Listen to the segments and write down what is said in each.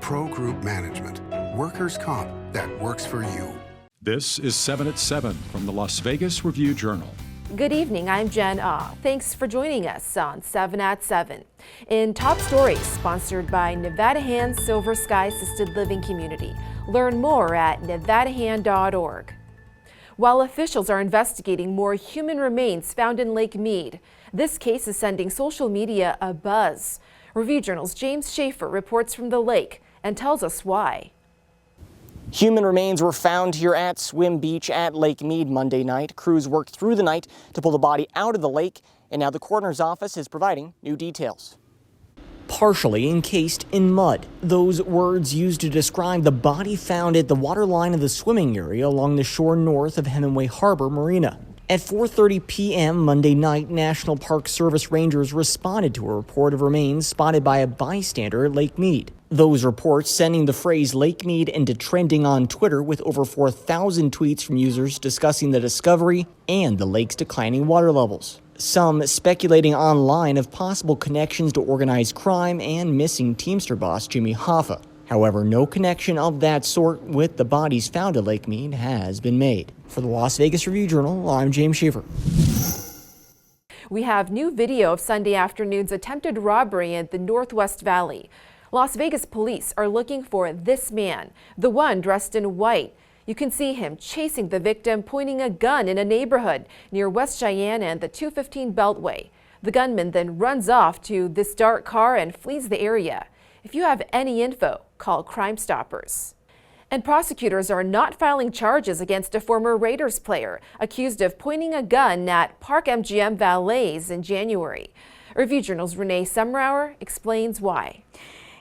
Pro Group Management. Workers' comp that works for you. This is 7 at 7 from the Las Vegas Review-Journal. Good evening, I'm Jen Ah. Thanks for joining us on 7 at 7. In Top Stories, sponsored by Nevada Hand Silver Sky Assisted Living Community. Learn more at nevadahand.org. While officials are investigating more human remains found in Lake Mead, this case is sending social media a buzz. Review-Journal's James Schaefer reports from the lake and tells us why. Human remains were found here at Swim Beach at Lake Mead Monday night. Crews worked through the night to pull the body out of the lake, and now the coroner's office is providing new details. Partially encased in mud. Those words used to describe the body found at the waterline of the swimming area along the shore north of Hemingway Harbor Marina. At 4:30 p.m. Monday night, National Park Service rangers responded to a report of remains spotted by a bystander at Lake Mead. Those reports sending the phrase Lake Mead into trending on Twitter with over 4,000 tweets from users discussing the discovery and the lake's declining water levels. Some speculating online of possible connections to organized crime and missing Teamster boss Jimmy Hoffa. However, no connection of that sort with the bodies found at Lake Mead has been made. For the Las Vegas Review-Journal, I'm James Schaefer. We have new video of Sunday afternoon's attempted robbery in the Northwest Valley. Las Vegas police are looking for this man, the one dressed in white. You can see him chasing the victim, pointing a gun in a neighborhood near West Cheyenne and the 215 Beltway. The gunman then runs off to this dark car and flees the area. If you have any info, call Crime Stoppers. And prosecutors are not filing charges against a former Raiders player accused of pointing a gun at Park MGM valets in January. Review-Journal's Renee Summerauer explains why.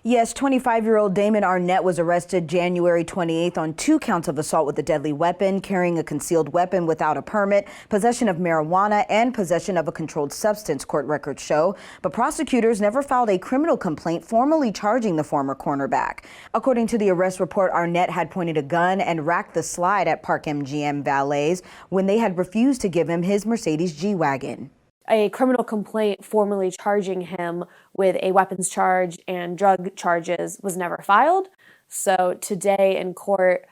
Yes, 25-year-old Damon Arnett was arrested January 28th on 2 counts of assault with a deadly weapon, carrying a concealed weapon without a permit, possession of marijuana, and possession of a controlled substance, court records show. But prosecutors never filed a criminal complaint formally charging the former cornerback. According to the arrest report, Arnett had pointed a gun and racked the slide at Park MGM valets when they had refused to give him his Mercedes G-Wagon. A criminal complaint formally charging him with a weapons charge and drug charges was never filed. So today in court,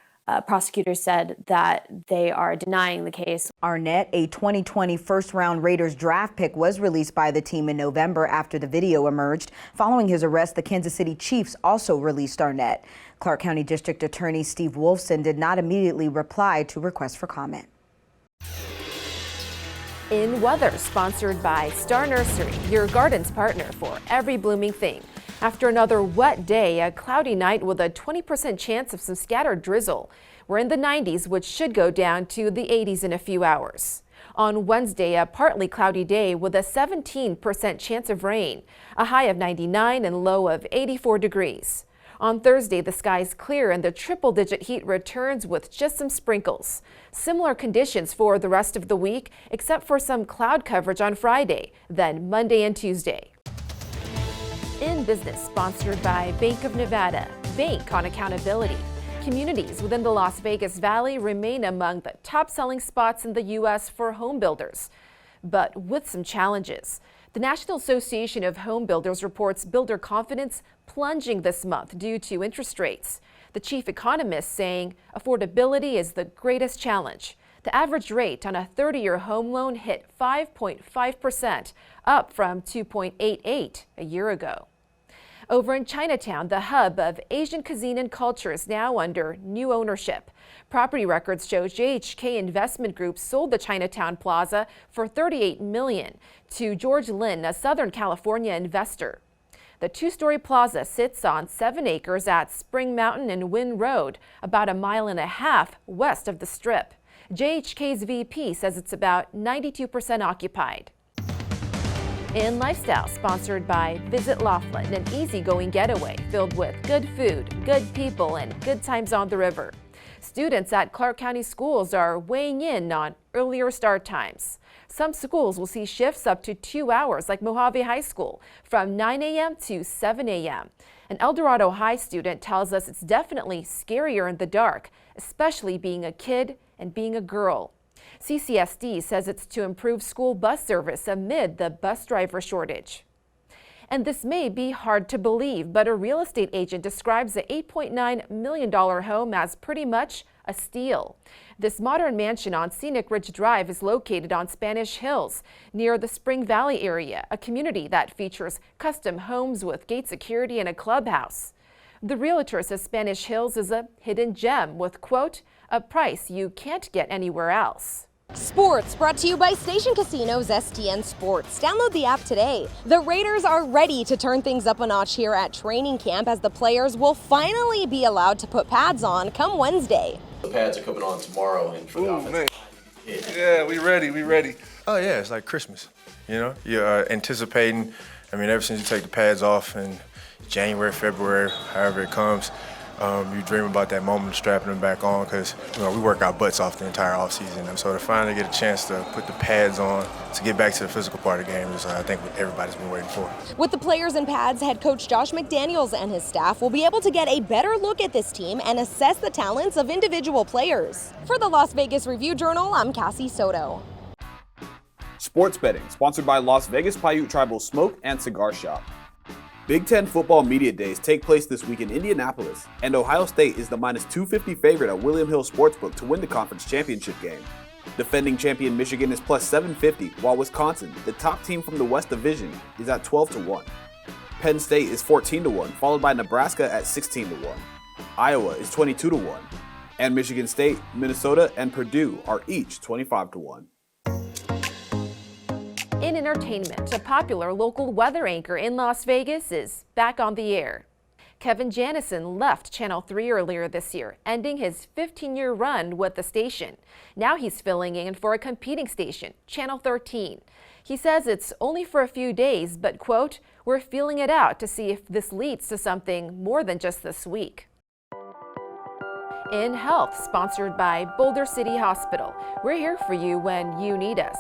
prosecutors said that they are denying the case. Arnett, a 2020 first-round Raiders draft pick, was released by the team in November after the video emerged. Following his arrest, the Kansas City Chiefs also released Arnett. Clark County District Attorney Steve Wolfson did not immediately reply to requests for comment. In weather, sponsored by Star Nursery, your garden's partner for every blooming thing. After another wet day, a cloudy night with a 20% chance of some scattered drizzle. We're in the 90s, which should go down to the 80s in a few hours. On Wednesday, a partly cloudy day with a 17% chance of rain, a high of 99 and low of 84 degrees. On Thursday, the sky's clear and the triple-digit heat returns with just some sprinkles. Similar conditions for the rest of the week, except for some cloud coverage on Friday, then Monday and Tuesday. In Business, sponsored by Bank of Nevada. Bank on accountability. Communities within the Las Vegas Valley remain among the top-selling spots in the U.S. for home builders, but with some challenges. The National Association of Home Builders reports builder confidence plunging this month due to interest rates. The chief economist saying affordability is the greatest challenge. The average rate on a 30-year home loan hit 5.5%, up from 2.88 a year ago. Over in Chinatown, the hub of Asian cuisine and culture is now under new ownership. Property records show JHK Investment Group sold the Chinatown Plaza for $38 million to George Lin, a Southern California investor. The 2-story plaza sits on 7 acres at Spring Mountain and Wynn Road, about a mile and a half west of the Strip. JHK's VP says it's about 92% occupied. In Lifestyle, sponsored by Visit Laughlin, an easygoing getaway filled with good food, good people, and good times on the river. Students at Clark County schools are weighing in on earlier start times. Some schools will see shifts up to 2 hours, like Mojave High School, from 9 a.m. to 7 a.m. An El Dorado High student tells us it's definitely scarier in the dark, especially being a kid and being a girl. CCSD says it's to improve school bus service amid the bus driver shortage. And this may be hard to believe, but a real estate agent describes the $8.9 million home as pretty much a steal. This modern mansion on Scenic Ridge Drive is located on Spanish Hills, near the Spring Valley area, a community that features custom homes with gate security and a clubhouse. The realtor says Spanish Hills is a hidden gem with, quote, a price you can't get anywhere else. Sports brought to you by Station Casino's STN Sports. Download the app today. The Raiders are ready to turn things up a notch here at training camp as the players will finally be allowed to put pads on come Wednesday. The pads are coming on tomorrow and for the offense. Yeah, we ready. Oh yeah, it's like Christmas, you know? You're anticipating, ever since you take the pads off in January, February, however it comes, you dream about that moment of strapping them back on because we work our butts off the entire offseason. And so to finally get a chance to put the pads on to get back to the physical part of the game is, I think, what everybody's been waiting for. With the players in pads, head coach Josh McDaniels and his staff will be able to get a better look at this team and assess the talents of individual players. For the Las Vegas Review-Journal, I'm Cassie Soto. Sports betting, sponsored by Las Vegas Paiute Tribal Smoke and Cigar Shop. Big Ten football media days take place this week in Indianapolis, and Ohio State is the -250 favorite at William Hill Sportsbook to win the conference championship game. Defending champion Michigan is +750, while Wisconsin, the top team from the West Division, is at 12-1. Penn State is 14-1, followed by Nebraska at 16-1. Iowa is 22-1, and Michigan State, Minnesota, and Purdue are each 25-1. In entertainment, a popular local weather anchor in Las Vegas is back on the air. Kevin Janison left Channel 3 earlier this year, ending his 15-year run with the station. Now he's filling in for a competing station, Channel 13. He says it's only for a few days, but, quote, we're feeling it out to see if this leads to something more than just this week. In health, sponsored by Boulder City Hospital. We're here for you when you need us.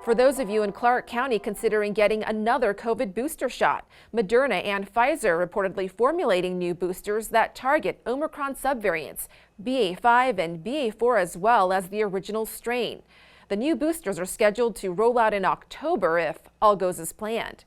For those of you in Clark County considering getting another COVID booster shot, Moderna and Pfizer reportedly formulating new boosters that target Omicron subvariants, BA5 and BA4 as well as the original strain. The new boosters are scheduled to roll out in October if all goes as planned.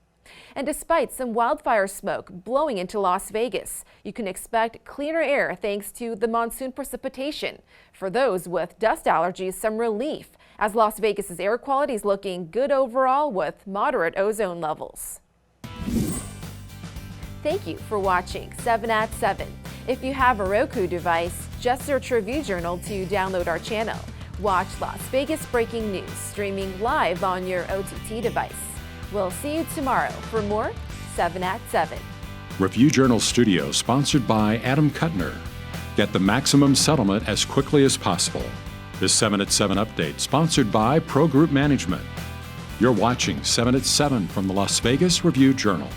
And despite some wildfire smoke blowing into Las Vegas, you can expect cleaner air thanks to the monsoon precipitation. For those with dust allergies, some relief, as Las Vegas's air quality is looking good overall with moderate ozone levels. Thank you for watching 7 at 7. If you have a Roku device, just search Review Journal to download our channel. Watch Las Vegas breaking news streaming live on your OTT device. We'll see you tomorrow for more 7 at 7. Review Journal Studio, sponsored by Adam Kuttner. Get the maximum settlement as quickly as possible. This 7 at 7 update, sponsored by Pro Group Management. You're watching 7 at 7 from the Las Vegas Review Journal.